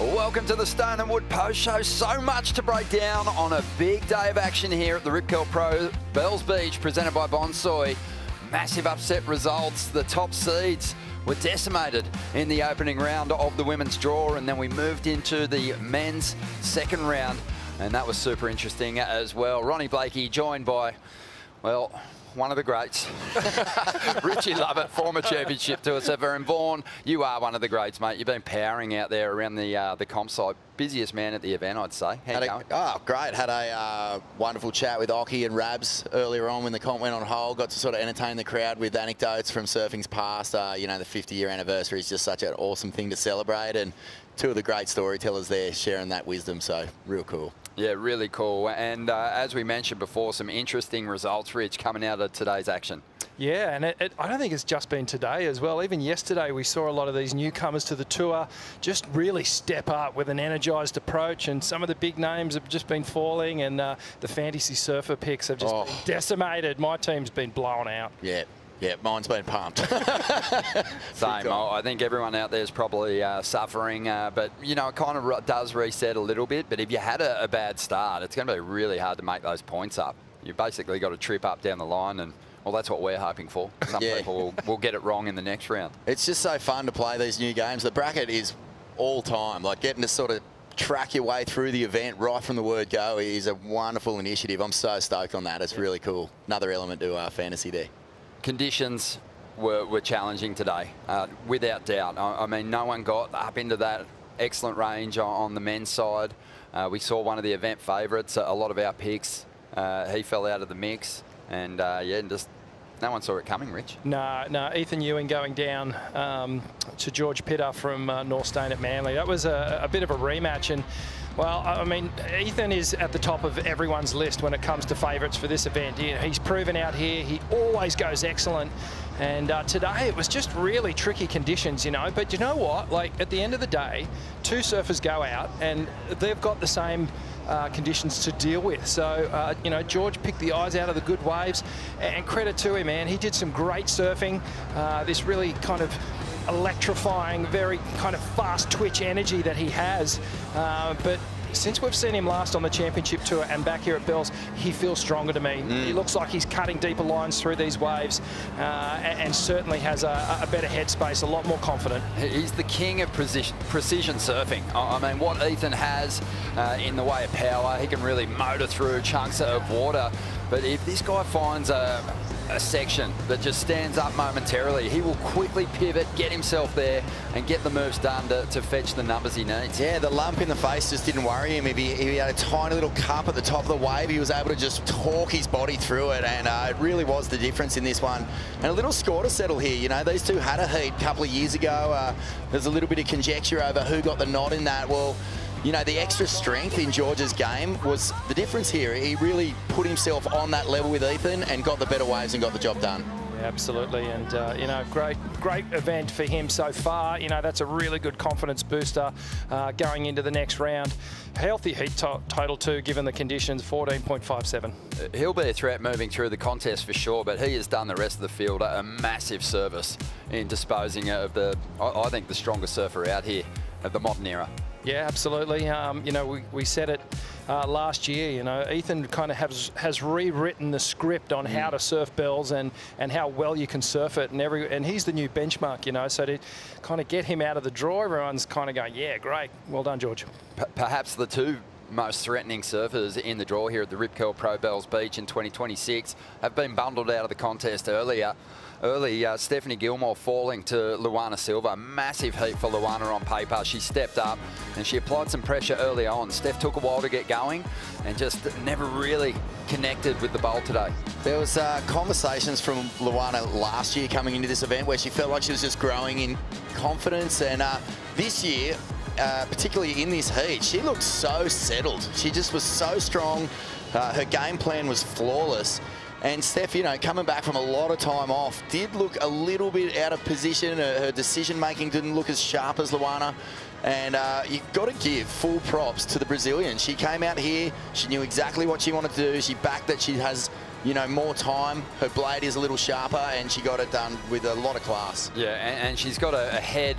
Welcome to the Stone and Wood Post Show. So much to break down on a big day of action here at the Rip Curl Pro Bells Beach, presented by Bonsoy. Massive upset results. The top seeds were decimated in the opening round of the women's draw, and then we moved into the men's second round, and that was super interesting as well. Ronnie Blakey joined by, well, one of the greats. Richie Lovett, former championship tour surfer, and Vaughan, you are one of the greats, mate. You've been powering out there around the comp site. Busiest man at the event, I'd say. How you going? Oh, great. Had a wonderful chat with Occy and Rabs earlier on when the comp went on hold. Got to sort of entertain the crowd with anecdotes from surfing's past. You know, the 50-year anniversary is just such an awesome thing to celebrate, and two of the great storytellers there sharing that wisdom, so real cool. Yeah, really cool. And as we mentioned before, some interesting results, Rich, coming out of today's action. Yeah, and I don't think it's just been today as well. Even yesterday, we saw a lot of these newcomers to the tour just really step up with an energised approach, and some of the big names have just been falling, and the fantasy surfer picks have just been decimated. My team's been blown out. Yeah. Yeah, mine's been pumped. Same. I think everyone out there is probably suffering, but, you know, it kind of does reset a little bit. But if you had a bad start, it's going to be really hard to make those points up. You basically got to trip up down the line, and, well, that's what we're hoping for. Some people will get it wrong in the next round. It's just so fun to play these new games. The bracket is all time. Like, getting to sort of track your way through the event right from the word go is a wonderful initiative. I'm so stoked on that. It's really cool. Another element to our fantasy there. Conditions were challenging today, without doubt. I mean, no one got up into that excellent range on the men's side. We saw one of the event favourites, a lot of our picks. He fell out of the mix, and yeah, just no one saw it coming, Rich. No, Ethan Ewing going down to George Pittar from North Stone at Manly. That was a bit of a rematch, and well, I mean, Ethan is at the top of everyone's list when it comes to favourites for this event. He's proven out here. He always goes excellent. And today it was just really tricky conditions, you know. But you know what? Like, at the end of the day, two surfers go out and they've got the same conditions to deal with. So, you know, George picked the eyes out of the good waves, and credit to him, man. He did some great surfing. This really kind of electrifying, very kind of fast twitch energy that he has. But since we've seen him last on the championship tour and back here at Bells, he feels stronger to me. He looks like he's cutting deeper lines through these waves, and certainly has a better headspace, a lot more confident. He's the king of precision surfing. I mean, what Ethan has in the way of power, he can really motor through chunks of water. But if this guy finds a section that just stands up momentarily, he will quickly pivot, get himself there, and get the moves done to fetch the numbers he needs. Yeah, the lump in the face just didn't worry him. If he had a tiny little cup at the top of the wave, he was able to just torque his body through it, and it really was the difference in this one. And a little score to settle here. You know, these two had a heat a couple of years ago. There's a little bit of conjecture over who got the nod in that. Well, you know, the extra strength in George's game was the difference here. He really put himself on that level with Ethan and got the better waves and got the job done. Yeah, absolutely, and you know, great event for him so far. You know, that's a really good confidence booster going into the next round. Healthy heat total too, given the conditions, 14.57. He'll be a threat moving through the contest for sure, but he has done the rest of the field a massive service in disposing of I think, the strongest surfer out here of the modern era. Yeah, absolutely. You know, we said it last year. You know, Ethan kind of has rewritten the script on how to surf Bells and how well you can surf it, and he's the new benchmark. You know, so to kind of get him out of the draw, everyone's kind of going, yeah, great, well done, George. Perhaps the two most threatening surfers in the draw here at the Rip Curl Pro Bells Beach in 2026 have been bundled out of the contest early. Stephanie Gilmore falling to Luana Silva. Massive heat for Luana on paper. She stepped up and she applied some pressure early on. Steph took a while to get going and just never really connected with the bowl today. There was conversations from Luana last year coming into this event where she felt like she was just growing in confidence, and this year, particularly in this heat, she looked so settled. She just was so strong. Her game plan was flawless. And Steph, you know, coming back from a lot of time off, did look a little bit out of position. Her decision-making didn't look as sharp as Luana. And you've got to give full props to the Brazilian. She came out here, she knew exactly what she wanted to do. She backed that she has, you know, more time. Her blade is a little sharper, and she got it done with a lot of class. Yeah, and she's got a head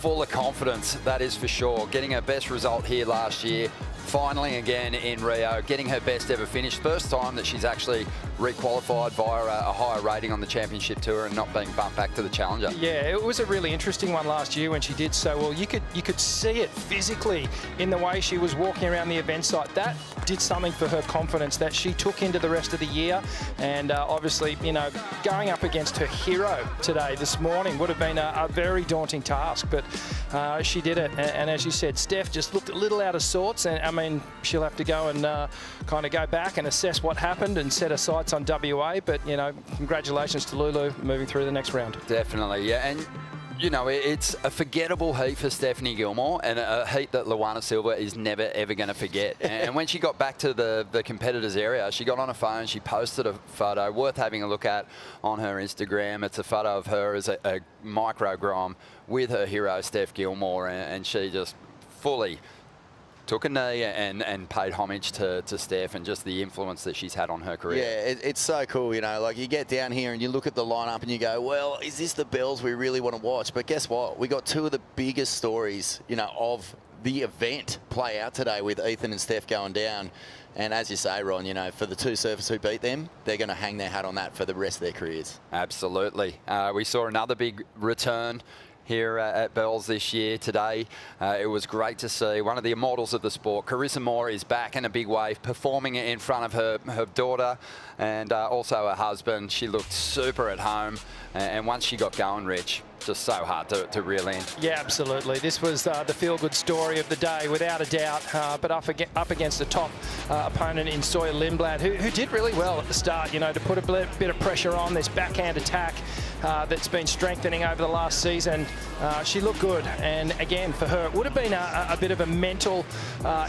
full of confidence, that is for sure. Getting her best result here last year, finally again in Rio, getting her best ever finish. First time that she's actually requalified via a higher rating on the championship tour and not being bumped back to the challenger. Yeah, it was a really interesting one last year when she did so well. You could see it physically in the way she was walking around the event site. That did something for her confidence that she took into the rest of the year. And obviously, you know, going up against her hero today, this morning, would have been a very daunting task, but she did it. And as you said, Steph just looked a little out of sorts, and I mean, she'll have to go and kind of go back and assess what happened and set her sights on WA, but you know, congratulations to Lulu moving through the next round. Definitely, yeah. And you know, it's a forgettable heat for Stephanie Gilmore, and a heat that Luana Silva is never, ever going to forget. And when she got back to the competitors area, she got on her phone, she posted a photo worth having a look at on her Instagram. It's a photo of her as a micro-grom with her hero, Steph Gilmore, and she just fully took a knee and paid homage to Steph and just the influence that she's had on her career. Yeah, it's so cool, you know, like you get down here and you look at the lineup and you go, well, is this the bells we really want to watch? But guess what? We got two of the biggest stories, you know, of the event play out today with Ethan and Steph going down. And as you say, Ron, you know, for the two surfers who beat them, they're going to hang their hat on that for the rest of their careers. Absolutely. We saw another big return here at Bells this year today. It was great to see one of the immortals of the sport. Carissa Moore is back in a big wave, performing in front of her daughter and also her husband. She looked super at home, and once she got going, Rich, just so hard to reel in. Yeah, absolutely. This was the feel-good story of the day, without a doubt, but up against a top opponent in Sawyer Lindblad, who did really well at the start, you know, to put a bit of pressure on this backhand attack that's been strengthening over the last season. She looked good, and again, for her, it would have been a bit of a mental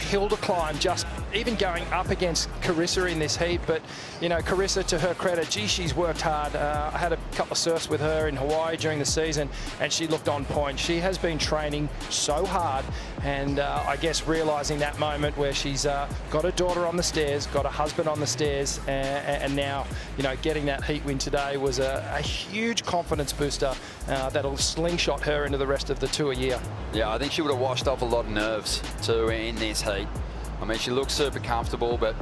hill to climb, just even going up against Carissa in this heat. But, you know, Carissa, to her credit, gee, she's worked hard. I had a couple of surfs with her in Hawaii during the season, and she looked on point. She has been training so hard, and I guess realising that moment where she's got her daughter on the stairs, got her husband on the stairs, and now, you know, getting that heat win today was a huge confidence booster that'll slingshot her into the rest of the tour year. Yeah, I think she would have washed off a lot of nerves too in this heat. I mean, she looks super comfortable, but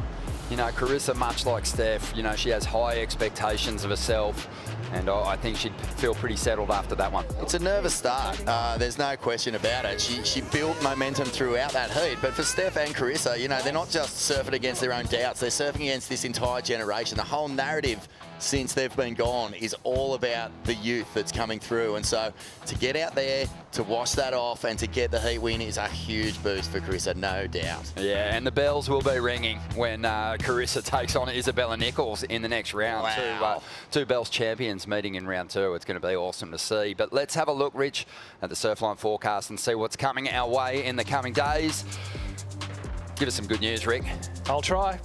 you know, Carissa, much like Steph, you know, she has high expectations of herself, and I think she'd feel pretty settled after that one. It's a nervous start. There's no question about it. She built momentum throughout that heat. But for Steph and Carissa, you know, they're not just surfing against their own doubts. They're surfing against this entire generation. The whole narrative since they've been gone is all about the youth that's coming through. And so to get out there, to wash that off and to get the heat win is a huge boost for Carissa, no doubt. Yeah, and the bells will be ringing when Carissa takes on Isabella Nichols in the next round. Wow. Two bells champions meeting in round two. It's going to be awesome to see. But let's have a look, Rich, at the Surfline forecast and see what's coming our way in the coming days. Give us some good news, Rick. I'll try.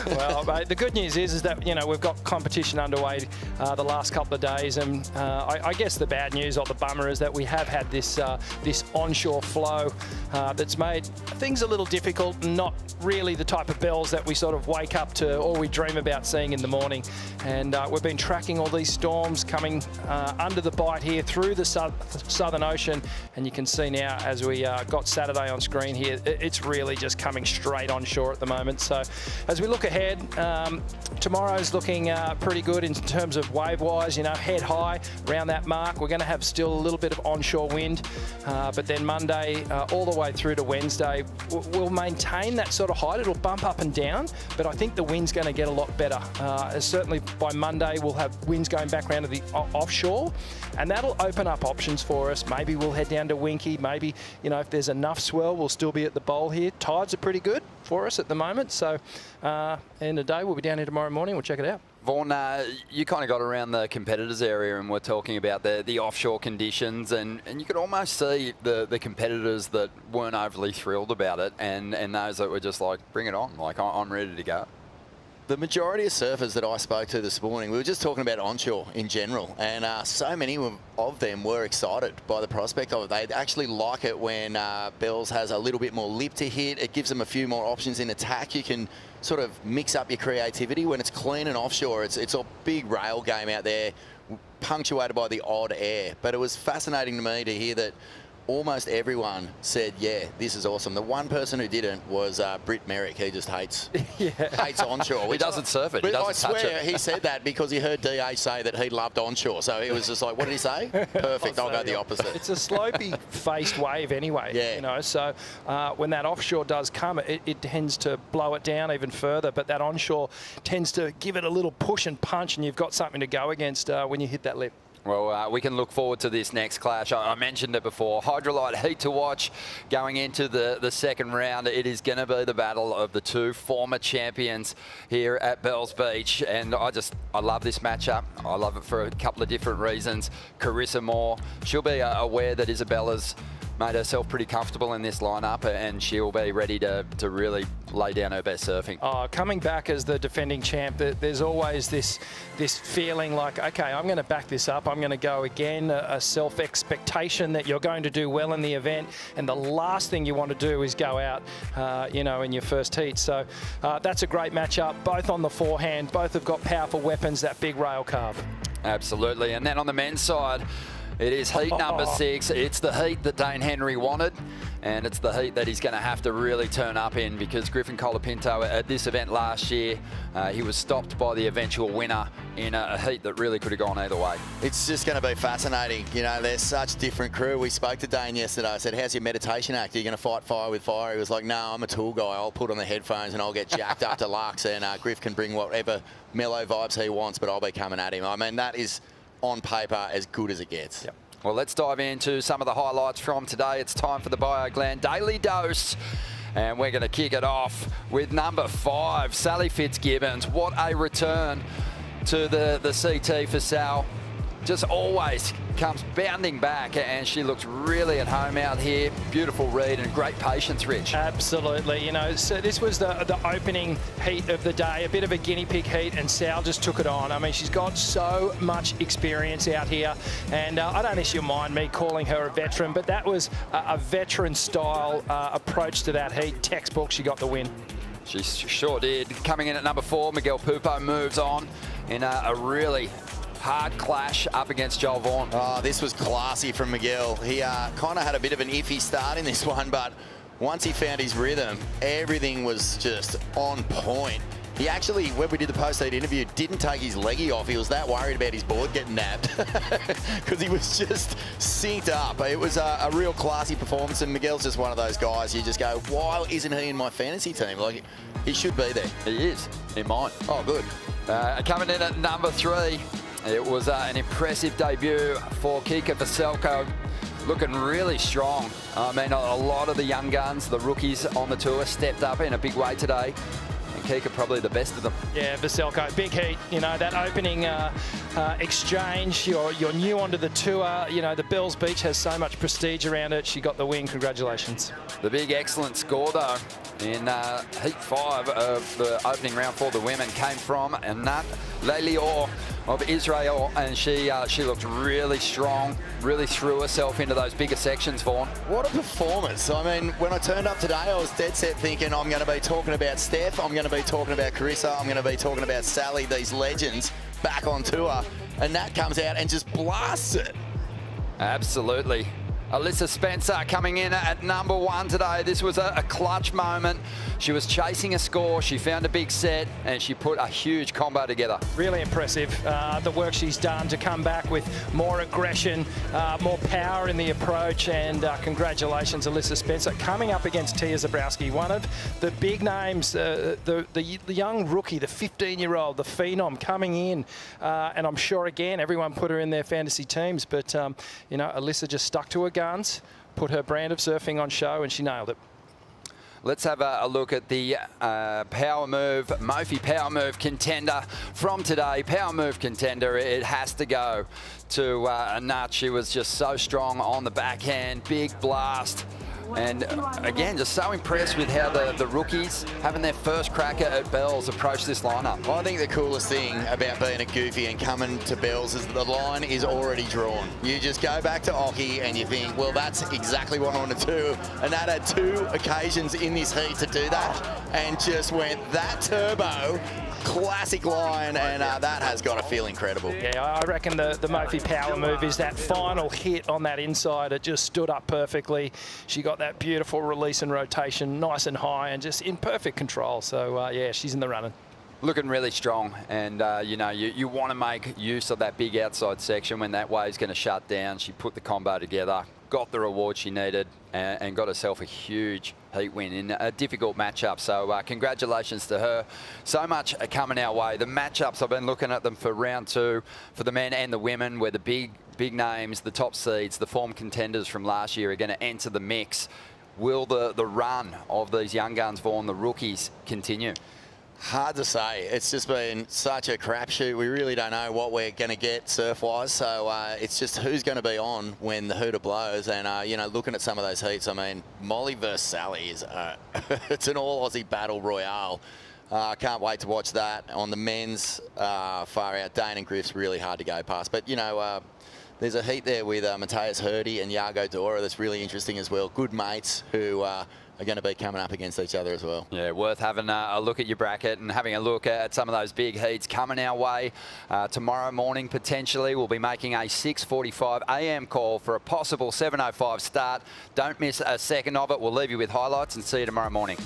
Well, mate, the good news is that, you know, we've got competition underway the last couple of days, and I guess the bad news, or the bummer, is that we have had this this onshore flow that's made things a little difficult, and not really the type of bells that we sort of wake up to or we dream about seeing in the morning. And we've been tracking all these storms coming under the bite here through the Southern Ocean, and you can see now, as we got Saturday on screen here, it's really just coming straight onshore at the moment. So as we look ahead, tomorrow's looking pretty good in terms of wave-wise, you know, head high around that mark. We're going to have still a little bit of onshore wind, but then Monday all the way through to Wednesday, we'll maintain that sort of height. It'll bump up and down, but I think the wind's going to get a lot better. Certainly by Monday, we'll have winds going back around to the offshore, and that'll open up options for us. Maybe we'll head down to Winky. Maybe, you know, if there's enough swell, we'll still be at the bowl here. Tides are pretty good for us at the moment, so end of the day, we'll be down here tomorrow morning. We'll check it out. Vaughan, you kind of got around the competitors area and we're talking about the offshore conditions, and you could almost see the competitors that weren't overly thrilled about it, and those that were just like, bring it on, like, I'm ready to go. The majority of surfers that I spoke to this morning, we were just talking about onshore in general, and so many of them were excited by the prospect of it. They actually like it when Bells has a little bit more lip to hit. It gives them a few more options in attack. You can sort of mix up your creativity. When it's clean and offshore, it's a big rail game out there. punctuated by the odd air. But it was fascinating to me to hear that almost everyone said, yeah, this is awesome. The one person who didn't was Britt Merrick. He just hates onshore. He doesn't surf it. He doesn't touch it. He said that because he heard DH say that he loved onshore. So it was just like, what did he say? Perfect. I'll go the opposite. It's a slopey faced wave anyway. Yeah. You know, so when that offshore does come, it tends to blow it down even further. But that onshore tends to give it a little push and punch, and you've got something to go against when you hit that lip. Well, we can look forward to this next clash. I mentioned it before. Hydralyte Heat to watch going into the second round. It is going to be the battle of the two former champions here at Bells Beach. And I love this matchup. I love it for a couple of different reasons. Carissa Moore, she'll be aware that Isabella's made herself pretty comfortable in this lineup, and she'll be ready to really lay down her best surfing. Coming back as the defending champ, there's always this feeling like, okay, I'm going to back this up. I'm going to go again, a self-expectation that you're going to do well in the event, and the last thing you want to do is go out, you know, in your first heat. So that's a great matchup. Both on the forehand, both have got powerful weapons, that big rail carve. Absolutely. And then on the men's side, it is heat number 6. It's the heat that Dane Henry wanted, and it's the heat that he's going to have to really turn up in, because Griffin Colapinto at this event last year, he was stopped by the eventual winner in a heat that really could have gone either way. It's just going to be fascinating. You know, they're such different crew. We spoke to Dane yesterday. I said, how's your meditation act? Are you going to fight fire with fire? He was like, no, I'm a tool guy. I'll put on the headphones and I'll get jacked up to Lux, and Griff can bring whatever mellow vibes he wants, but I'll be coming at him. I mean, that is on paper as good as it gets. Yep. Well, let's dive into some of the highlights from today. It's time for the BioGland Daily Dose, and we're going to kick it off with number 5, Sally Fitzgibbons. What a return to the CT for Sal. Just always comes bounding back, and she looks really at home out here. Beautiful read and great patience, Rich. Absolutely. You know, so this was the opening heat of the day, a bit of a guinea pig heat, and Sal just took it on. I mean, she's got so much experience out here, and I don't know if she'll mind me calling her a veteran, but that was a veteran-style approach to that heat. Textbook, she got the win. She sure did. Coming in at number 4, Miguel Pupo moves on in a really hard clash up against Joel Vaughan. Oh, this was classy from Miguel. He kind of had a bit of an iffy start in this one, but once he found his rhythm, everything was just on point. He actually, when we did the post-heat interview, didn't take his leggy off. He was that worried about his board getting nabbed because he was just synced up. It was a real classy performance, and Miguel's just one of those guys you just go, why isn't he in my fantasy team? Like, he should be there. He is, in mine. Oh, good. Coming in at number 3, it was an impressive debut for Carissa Veselko, looking really strong. I mean, a lot of the young guns, the rookies on the tour, stepped up in a big way today. And Carissa probably the best of them. Yeah, Veselko, big heat. You know, that opening exchange, you're new onto the tour. You know, the Bells Beach has so much prestige around it. She got the win. Congratulations. The big excellent score, though, in Heat 5 of the opening round for the women came from Anat Lelior of Israel, and she looked really strong, really threw herself into those bigger sections, Vaughan. What a performance. I mean, when I turned up today, I was dead set thinking I'm going to be talking about Steph, I'm going to be talking about Carissa, I'm going to be talking about Sally, these legends back on tour, and Nat comes out and just blasts it. Absolutely. Alyssa Spencer coming in at number 1 today. This was a clutch moment. She was chasing a score, she found a big set, and she put a huge combo together. Really impressive, the work she's done to come back with more aggression, more power in the approach, and congratulations, Alyssa Spencer, coming up against Tia Zabrowski, one of the big names, the young rookie, the 15-year-old, the phenom coming in, and I'm sure, again, everyone put her in their fantasy teams, but, you know, Alyssa just stuck to her guns, put her brand of surfing on show, and she nailed it. Let's have a look at the power move, Mophie power move contender from today. Power move contender, it has to go to Anat. She was just so strong on the backhand, big blast. And again, just so impressed with how the rookies having their first crack at Bells approach this lineup. I think the coolest thing about being a goofy and coming to Bells is the line is already drawn. You just go back to Oki and you think, well, that's exactly what I want to do. And that had 2 occasions in this heat to do that and just went that turbo classic line, and that has got to feel incredible. Yeah, I reckon the Mofi power move is that final hit on that inside. It just stood up perfectly. She got that beautiful release and rotation, nice and high, and just in perfect control. So, yeah, she's in the running. Looking really strong, and you know, you want to make use of that big outside section when that wave's going to shut down. She put the combo together, got the reward she needed, and got herself a huge heat win in a difficult matchup. So congratulations to her. So much coming our way. The matchups, I've been looking at them for round 2 for the men and the women, where the big names, the top seeds, the form contenders from last year are going to enter the mix. Will the run of these young guns, Vaughan, the rookies, continue? Hard to say. It's just been such a crapshoot. We really don't know what we're going to get surf-wise. So it's just who's going to be on when the hooter blows. And, you know, looking at some of those heats, I mean, Molly versus Sally is it's an all-Aussie battle royale. I can't wait to watch that. On the men's far out, Dane and Griff's really hard to go past. But, you know, there's a heat there with Matthias Hurdy and Yago Dora that's really interesting as well. Good mates who are going to be coming up against each other as well. Yeah, worth having a look at your bracket and having a look at some of those big heats coming our way. Tomorrow morning, potentially, we'll be making a 6:45 a.m. call for a possible 7:05 start. Don't miss a second of it. We'll leave you with highlights and see you tomorrow morning.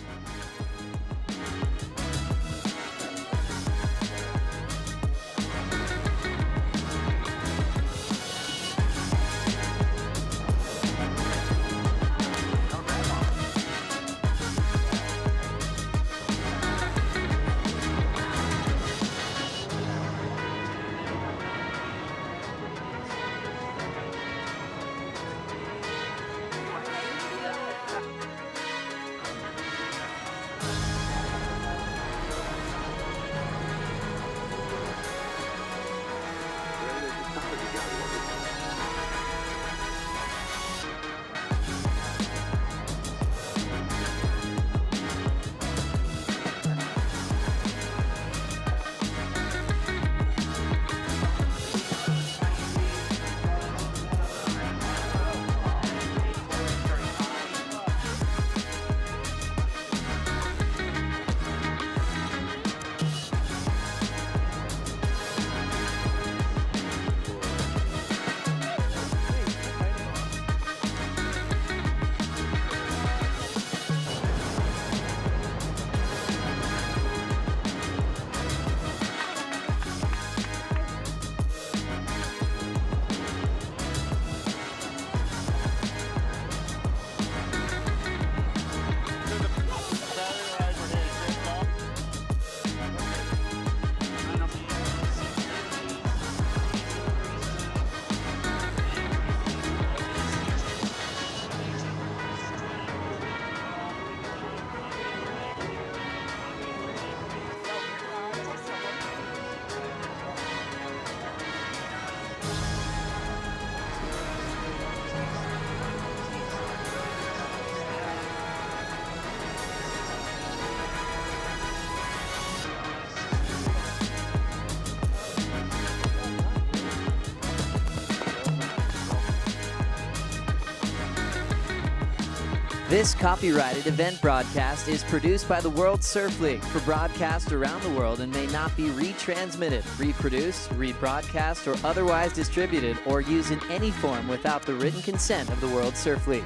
This copyrighted event broadcast is produced by the World Surf League for broadcast around the world and may not be retransmitted, reproduced, rebroadcast, or otherwise distributed or used in any form without the written consent of the World Surf League.